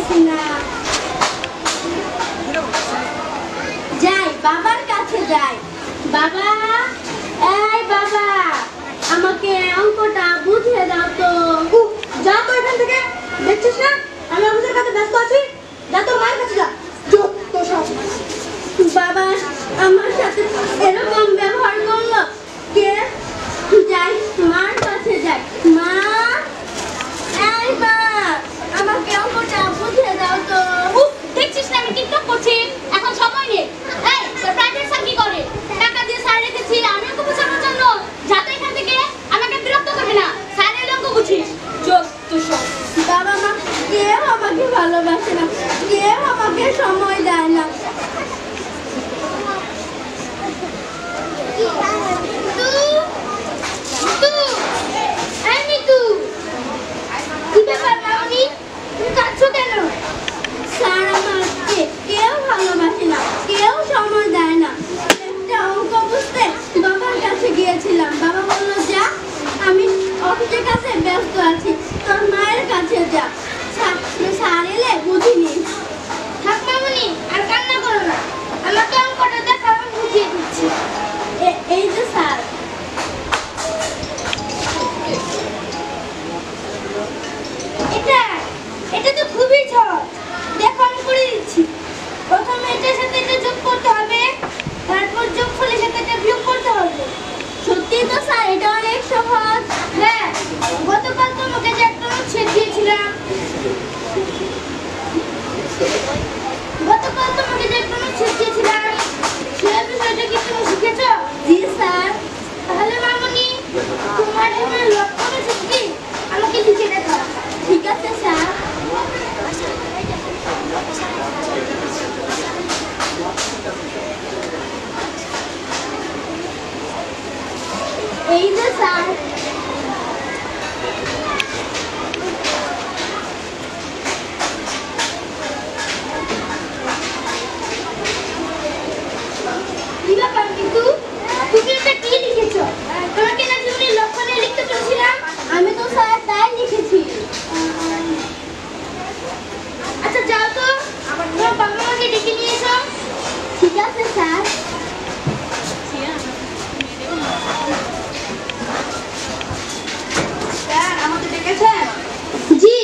পারতেছি না। যাই, বাবার কাছে যাই। বাবা, এই বাবা, আমাকে অঙ্কটা বুঝিয়ে দাও তো। যা তো এখান থেকে, দেখছিস না আমি অফিসের কাছে ব্যস্ত আছি। যা তোর মায়ের কাছে যা। তো সব বাবা আমার সাথে এরকম ব্যবহার করলো কে? যাই, মার কাছে যাই। মা, এই মা, আমাকে অঙ্কটা বুঝিয়ে দাও তো। দেখছিস না আমি টিকটক করছি, এখন সময় নেই। এই তোর প্রাইভেট স্যার কি করে? টাকা দিয়ে স্যার রেখেছি আমি ওকে বোঝানোর জন্য। যা তো এখান থেকে, আমাকে বিরক্ত করবে না। স্যারের অঙ্ক বুঝিস। যত সব। বাবা মা কেউ আমাকে ভালোবাসে না, কেউ আমাকে সময় দেয় না। কি ব্যাপার মামনি, তুমি কাঁদছো কেন? স্যার আমাকে কেউ ভালোবাসে না, কেউ সময় দেয় না। একটা অঙ্ক বুঝতে বাবার কাছে গিয়েছিলাম, বাবা বলল যা, আমি অফিসের কাছে ব্যস্ত আছি, তোর মায়ের কাছে যা, স্যার এলে বুঝি নিস। থাক মামনি, আর কান্না করো না, আমাকে অঙ্কটা দেখা, আমি বুঝিয়ে দিচ্ছি। এই যে স্যার। এটা তো খুবই সহজ, দেখো আমি করে দিচ্ছি। প্রথমে এটার সাথে এটা যোগ করতে হবে, তারপর যোগফলের সাথে এটা বিয়োগ করতে হবে। সত্যি তো স্যার, এটা অনেক সহজ। হ্যাঁ, গতকাল তোমাকে যে একটা ছেদ দিয়েছিলাম, সে বিষয়টা কি তুমি শিখেছো? জি স্যার। তাহলে মামনি, তোমার জীবনের লক্ষ্য আছে কি? আমাকে লিখে দেখাও। ঠিক আছে স্যার। এই যে স্যার। কি ব্যাপার কিন্তু, তুমি এটা কি লিখেছো? তোমাকে না জীবনের লক্ষ্য নিয়ে লিখতে বলেছিলাম। আমি তো স্যার তাই লিখেছি। আচ্ছা যাও তো, তোমার বাবা মাকে ডেকে নিয়ে এসো। ঠিক আছে স্যার। স্যার আমাকে ডেকেছেন? জি,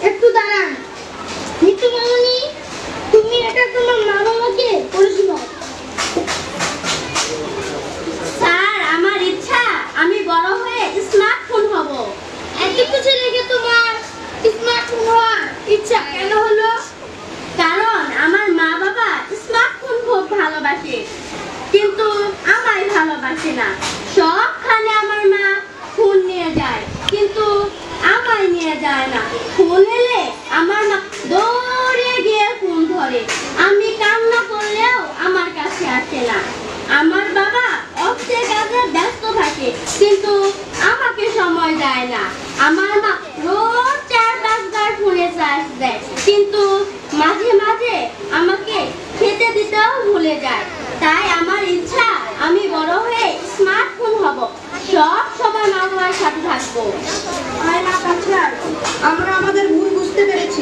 একটু দাঁড়ান। মিতু মামনি, তুমি এটা তোমার মা বাবাকে পড়ে শোনাও। স্যার, আমার ইচ্ছা আমি বড় হয়ে স্মার্টফোন হব। এতটুকু ছেলেকে তোমার স্মার্টফোন হওয়ার ইচ্ছা কেন হলো? কারণ আমার মা বাবা স্মার্টফোন খুব ভালোবাসে, কিন্তু আমায় ভালোবাসে না। সবখানে আমার মা ফোন নিয়ে যায়, কিন্তু আমায় নিয়ে যায় না। ফোন এলে আমার মা দৌড়ে গিয়ে ফোন ধরে, আমি কান্না করলেও আমার কাছে আসে না। আমার বাবা অফিসের কাজে ব্যস্ত থাকে, কিন্তু আমাকে সময় দেয় না। আমার মা রোজ 4-5 বার ফোনে চার্জ দেয়, কিন্তু মাঝে মাঝে আমাকে খেতে দিতেও ভুলে যায়। তাই আমার ইচ্ছা আমি বড় হয়ে স্মার্টফোন হব, সব সময় মা বাবার সাথে থাকবো। আমরা আমাদের ভুল বুঝতে পেরেছি।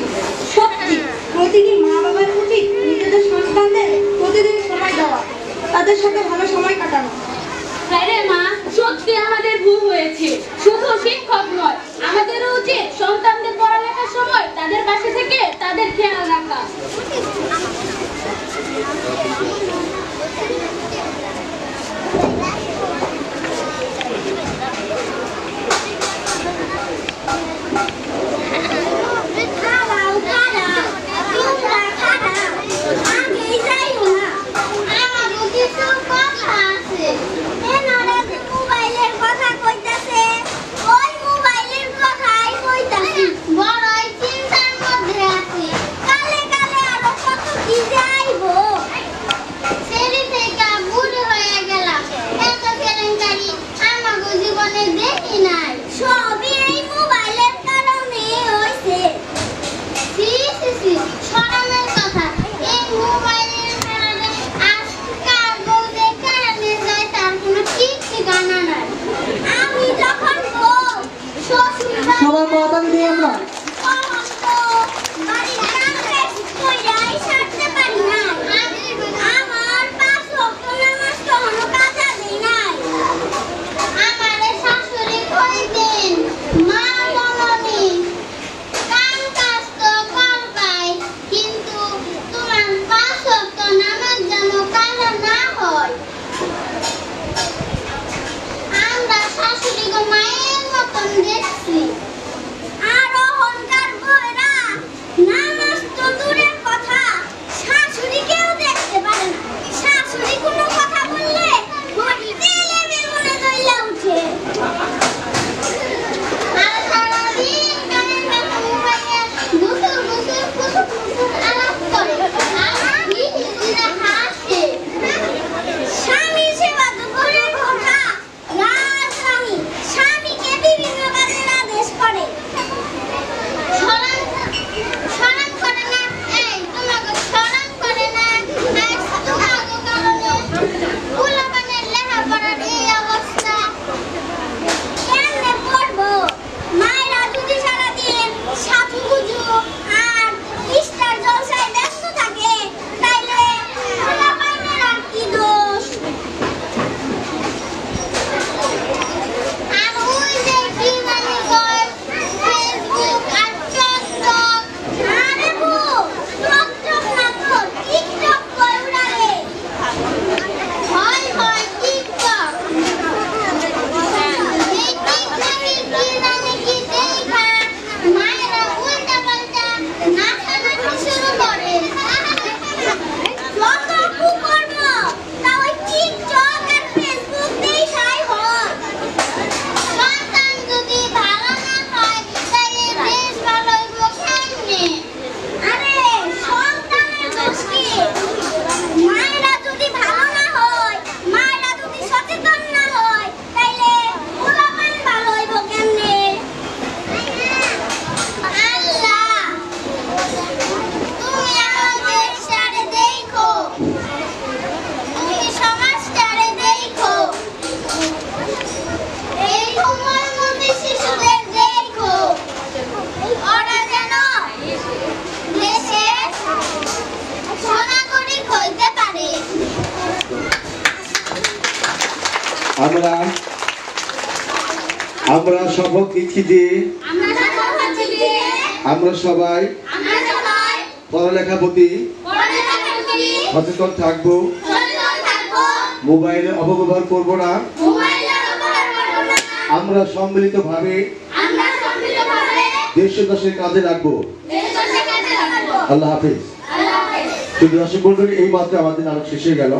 সত্যি প্রতিদিন মা বাবার উচিত নিজেদের সন্তানদের প্রতিদিন সময় দেওয়া, তাদের সাথে ভালো সময় কাটানো। হ্যাঁ রে মা, সত্যি আমাদের ভুল হয়েছে। শুধু শিক্ষক নয়, আমাদেরও উচিত সন্তানদের পড়ালেখার সময় তাদের পাশে থেকে তাদের খেয়াল রাখা। সবার কথা দিয়ে আমরা আমরা শপথ নিচ্ছি যে আমরা সবাই পড়ালেখার প্রতি সচেতন থাকবো, মোবাইলের অপব্যবহার করব না। আমরা সম্মিলিতভাবে দেশ ও দেশের কাজে লাগবো। আল্লাহ হাফেজ। শুধু দর্শক মণ্ডলী, এই মাত্র আমাদের নাটক শেষ হয়ে গেল।